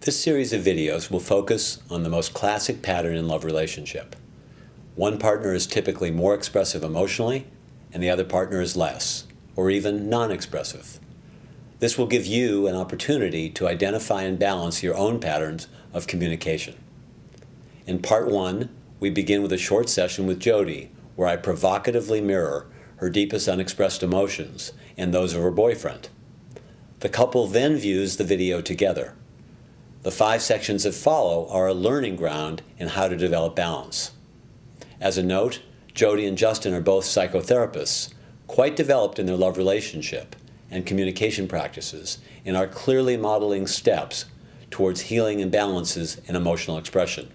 This series of videos will focus on the most classic pattern in love relationship. One partner is typically more expressive emotionally, and the other partner is less, or even non-expressive. This will give you an opportunity to identify and balance your own patterns of communication. In part 1, we begin with a short session with Jody, where I provocatively mirror her deepest unexpressed emotions and those of her boyfriend. The couple then views the video together. The 5 sections that follow are a learning ground in how to develop balance. As a note, Jody and Justin are both psychotherapists, quite developed in their love relationship and communication practices, and are clearly modeling steps towards healing imbalances in emotional expression.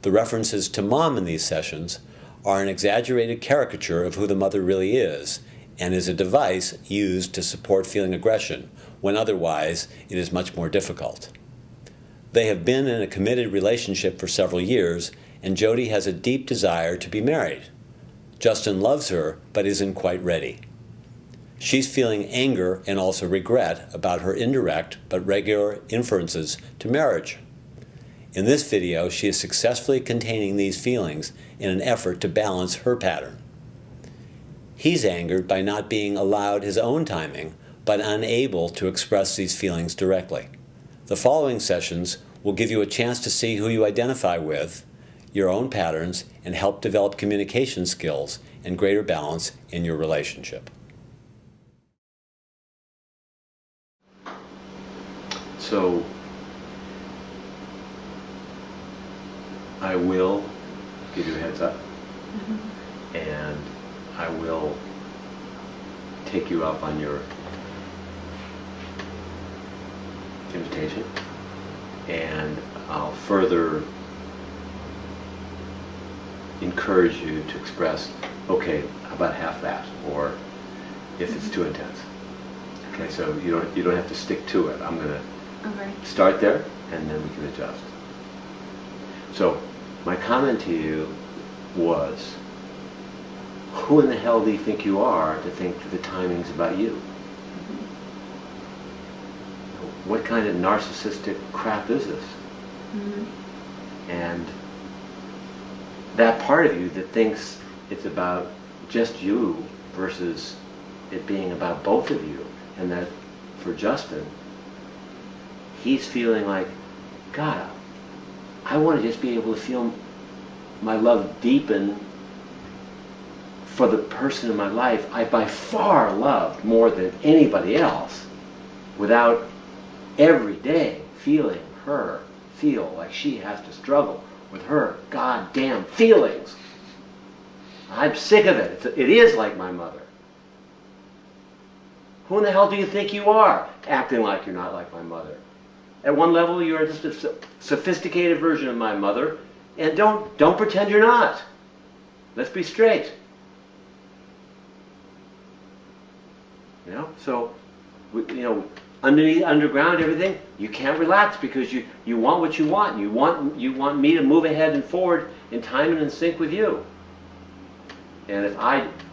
The references to mom in these sessions are an exaggerated caricature of who the mother really is, and is a device used to support feeling aggression when otherwise it is much more difficult. They have been in a committed relationship for several years, and Jody has a deep desire to be married. Justin loves her, but isn't quite ready. She's feeling anger and also regret about her indirect but regular inferences to marriage. In this video, she is successfully containing these feelings in an effort to balance her pattern. He's angered by not being allowed his own timing, but unable to express these feelings directly. The following sessions will give you a chance to see who you identify with, your own patterns, and help develop communication skills and greater balance in your relationship. So, I will give you a heads up, and I will take you up on your invitation, and I'll further encourage you to express, okay, how about half that, or if it's too intense. Okay, so you don't have to stick to it. I'm going to start there, and then we can adjust. So my comment to you was, who in the hell do you think you are to think that the timing's about you? What kind of narcissistic crap is this? And that part of you that thinks it's about just you versus it being about both of you, and that for Justin, he's feeling like, God, I want to just be able to feel my love deepen for the person in my life I by far loved more than anybody else, without every day feeling her feel like she has to struggle with her goddamn feelings. I'm sick of it. It is like my mother. Who in the hell do you think you are, acting like you're not like my mother? At one level, you're just a sophisticated version of my mother, and don't pretend you're not. Let's be straight. You know, so underneath, underground, everything, you can't relax because you want what you want. You want me to move ahead and forward in time and in sync with you. And if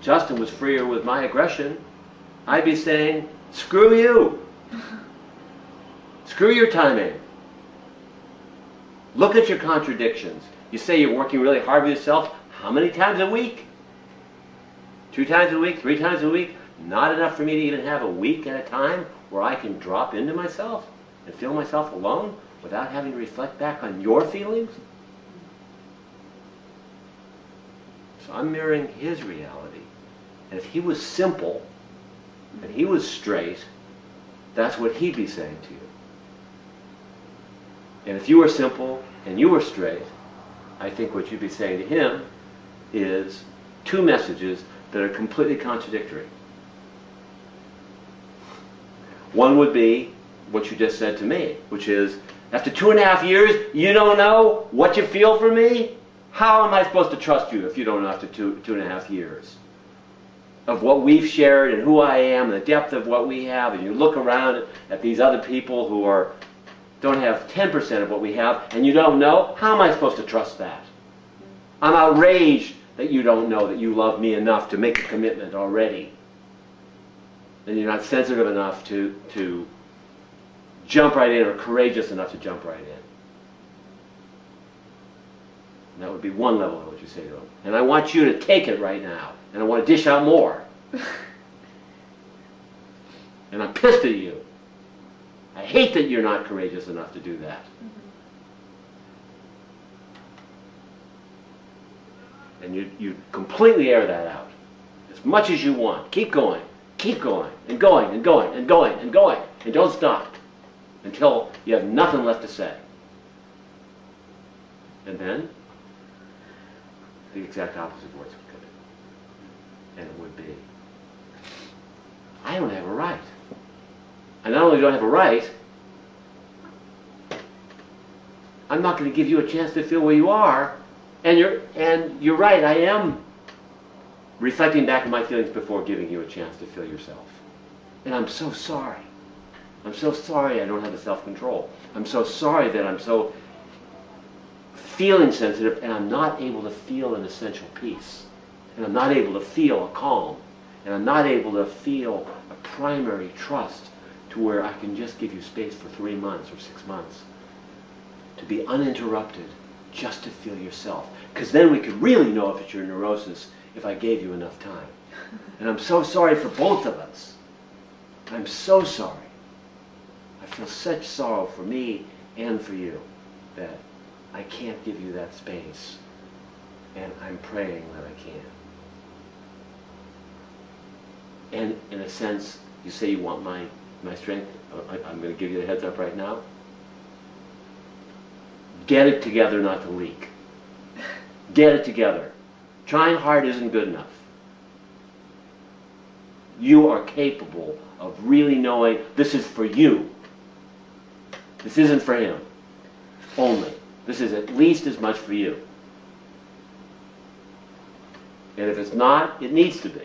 Justin was freer with my aggression, I'd be saying, screw you. Screw your timing. Look at your contradictions. You say you're working really hard with yourself. How many times a week? 2 times a week? 3 times a week? Not enough for me to even have a week at a time where I can drop into myself and feel myself alone without having to reflect back on your feelings? So I'm mirroring his reality. And if he was simple and he was straight, that's what he'd be saying to you. And if you were simple and you were straight, I think what you'd be saying to him is 2 messages that are completely contradictory. One would be what you just said to me, which is, after 2.5 years, you don't know what you feel for me? How am I supposed to trust you if you don't know after 2.5 years? Of what we've shared and who I am, and the depth of what we have, and you look around at these other people who don't have 10% of what we have, and you don't know, how am I supposed to trust that? I'm outraged that you don't know that you love me enough to make a commitment already. And you're not sensitive enough to jump right in or courageous enough to jump right in. And that would be one level of what you say to them. And I want you to take it right now. And I want to dish out more. And I'm pissed at you. I hate that you're not courageous enough to do that. And you completely air that out. As much as you want. Keep going. Keep going. And going and going and going and going. And don't stop until you have nothing left to say. And then the exact opposite words would come in. And it would be, I don't have a right. I not only don't have a right, I'm not going to give you a chance to feel where you are. And you're right, I am reflecting back on my feelings before giving you a chance to feel yourself. And I'm so sorry. I'm so sorry I don't have the self-control. I'm so sorry that I'm so feeling sensitive and I'm not able to feel an essential peace. And I'm not able to feel a calm. And I'm not able to feel a primary trust to where I can just give you space for 3 months or 6 months to be uninterrupted, just to feel yourself. Because then we could really know if it's your neurosis if I gave you enough time. And I'm so sorry for both of us. I'm so sorry. I feel such sorrow for me and for you that I can't give you that space. And I'm praying that I can. And in a sense, you say you want my strength. I'm going to give you the heads up right now. Get it together not to leak. Get it together. Trying hard isn't good enough. You are capable of really knowing this is for you. This isn't for him only. This is at least as much for you. And if it's not, it needs to be.